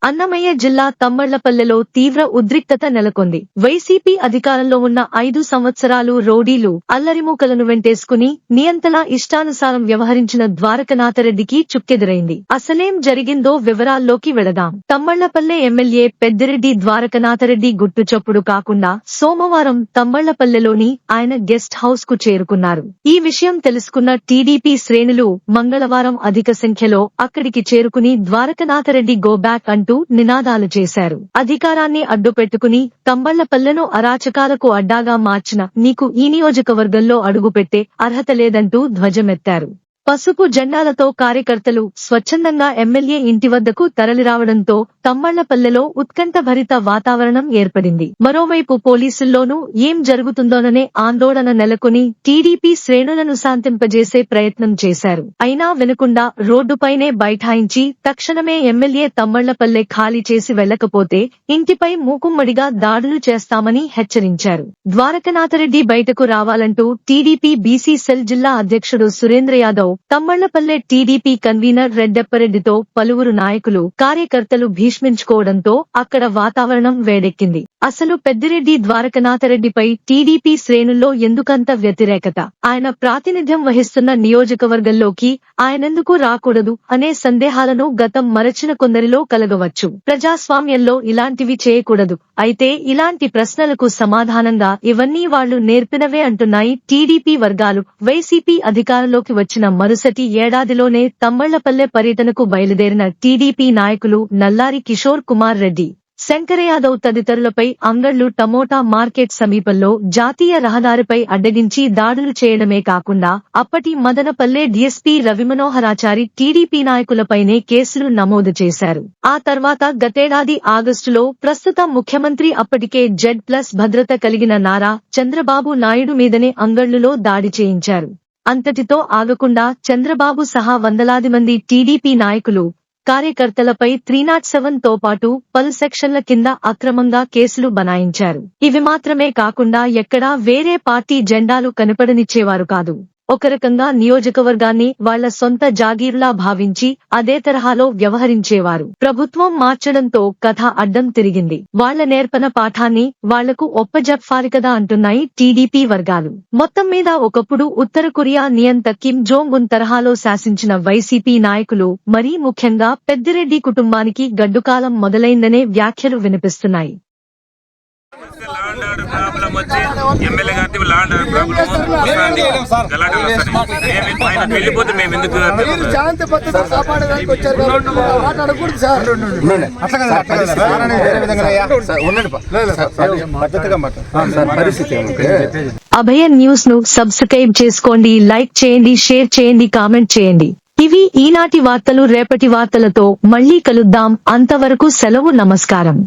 అన్నమయ్య జిల్లా తమ్మళ్లపల్లెలో తీవ్ర ఉద్రిక్తత నెలకొంది. వైసీపీ అధికారంలో ఉన్న 5 సంవత్సరాలు రౌడీలు అల్లరిమూకలను వెంటేసుకుని నియంతలా ఇష్టానుసారం వ్యవహరించిన ద్వారకనాథరెడ్డికి చుక్కెదురైంది. అసలేం జరిగిందో వివరాల్లోకి వెళదాం. తమ్మళ్లపల్లె ఎమ్మెల్యే పెద్దిరెడ్డి ద్వారకనాథరెడ్డి గుట్టుచప్పుడు కాకుండా సోమవారం తమ్మళ్లపల్లెలోని ఆయన గెస్ట్ హౌస్ కు చేరుకున్నారు. ఈ విషయం తెలుసుకున్న టీడీపీ శ్రేణులు మంగళవారం అధిక సంఖ్యలో అక్కడికి చేరుకుని ద్వారకనాథరెడ్డి గో బ్యాక్ అంటూ నినాదాలు చేశారు. అధికారాన్ని అడ్డుపెట్టుకుని తమ్మళ్లపల్లెను అరాచకాలకు అడ్డాగా మార్చిన నీకు ఈ నియోజకవర్గంలో అడుగుపెట్టే అర్హత లేదంటూ ధ్వజమెత్తారు. పసుపు జెండాలతో కార్యకర్తలు స్వచ్ఛందంగా ఎమ్మెల్యే ఇంటి వద్దకు తరలిరావడంతో తమ్మళ్లపల్లెలో ఉత్కంఠభరిత వాతావరణం ఏర్పడింది. మరోవైపు పోలీసుల్లోనూ ఏం జరుగుతుందోననే ఆందోళన నెలకొని టీడీపీ శ్రేణులను శాంతింపజేసే ప్రయత్నం చేశారు. అయినా వినకుండా రోడ్డుపైనే బైఠాయించి తక్షణమే ఎమ్మెల్యే తమ్మళ్లపల్లె ఖాళీ చేసి వెళ్లకపోతే ఇంటిపై మూకుమ్మడిగా దాడులు చేస్తామని హెచ్చరించారు. ద్వారకనాథరెడ్డి బయటకు రావాలంటూ టీడీపీ బీసీ సెల్ జిల్లా అధ్యక్షుడు సురేంద్ర యాదవ్, తమ్మళ్లపల్లె టీడీపీ కన్వీనర్ రెడ్డెప్పరెడ్డితో పలువురు నాయకులు, కార్యకర్తలు భీష్మించుకోవడంతో అక్కడ వాతావరణం వేడెక్కింది. అసలు పెద్దిరెడ్డి ద్వారకనాథరెడ్డిపై టీడీపీ శ్రేణుల్లో ఎందుకంత వ్యతిరేకత? ఆయన ప్రాతినిధ్యం వహిస్తున్న నియోజకవర్గంలోకి ఆయనెందుకు రాకూడదు అనే సందేహాలను గతం మరచిన కొందరిలో కలగవచ్చు. ప్రజాస్వామ్యంలో ఇలాంటివి చేయకూడదు. అయితే ఇలాంటి ప్రశ్నలకు సమాధానంగా ఇవన్నీ వాళ్లు నేర్పినవే అంటున్నాయి టీడీపీ వర్గాలు. వైసీపీ అధికారంలోకి వచ్చిన మరుసటి ఏడాదిలోనే తమ్మళ్లపల్లె పర్యటనకు బయలుదేరిన టీడీపీ నాయకులు నల్లారి కిషోర్ కుమార్ రెడ్డి, శంకర యాదవ్ తదితరులపై అంగళ్లు టమోటా మార్కెట్ సమీపంలో జాతీయ రహదారిపై అడ్డగించి దాడులు చేయడమే కాకుండా అప్పటి మదనపల్లె డీఎస్పీ రవిమనోహరాచారి టీడీపీ నాయకులపైనే కేసులు నమోదు చేశారు. ఆ తర్వాత గతేడాది ఆగస్టులో ప్రస్తుత ముఖ్యమంత్రి అప్పటికే జెడ్+ భద్రత కలిగిన నారా చంద్రబాబు నాయుడు మీదనే అంగళ్లులో దాడి చేయించారు. అంతటితో ఆగకుండా చంద్రబాబు సహా వందలాది మంది టీడీపీ నాయకులు, కార్యకర్తలపై 307 తో పాటు పలు సెక్షన్ల కింద అక్రమంగా కేసులు బనాయించారు. ఇవి మాత్రమే కాకుండా ఎక్కడా వేరే పార్టీ జెండాలు కనపడనిచ్చేవారు కాదు. ఒక రకంగా నియోజకవర్గాన్ని వాళ్ల సొంత జాగీరులా భావించి అదే తరహాలో వ్యవహరించేవారు. ప్రభుత్వం మార్చడంతో కథ అడ్డం తిరిగింది. వాళ్ల నేర్పన పాఠాన్ని వాళ్లకు ఒప్పజెప్పాలికదా అంటున్నాయి టీడీపీ వర్గాలు. మొత్తం మీద ఒకప్పుడు ఉత్తర కొరియా నియంత కిమ్ జోంగ్ ఉన్ తరహాలో శాసించిన వైసీపీ నాయకులు, మరీ ముఖ్యంగా పెద్దిరెడ్డి కుటుంబానికి గడ్డుకాలం మొదలైందనే వ్యాఖ్యలు వినిపిస్తున్నాయి. ఎమ్మెల్యే గారి లాండ్ వెళ్ళిపోతే మేము ఎందుకు అభయ న్యూస్ ను సబ్స్క్రైబ్ చేసుకోండి, లైక్ చేయండి, షేర్ చేయండి, కామెంట్ చేయండి. ఇవి ఈనాటి వార్తలు. రేపటి వార్తలతో మళ్లీ కలుద్దాం. అంతవరకు సెలవు. నమస్కారం.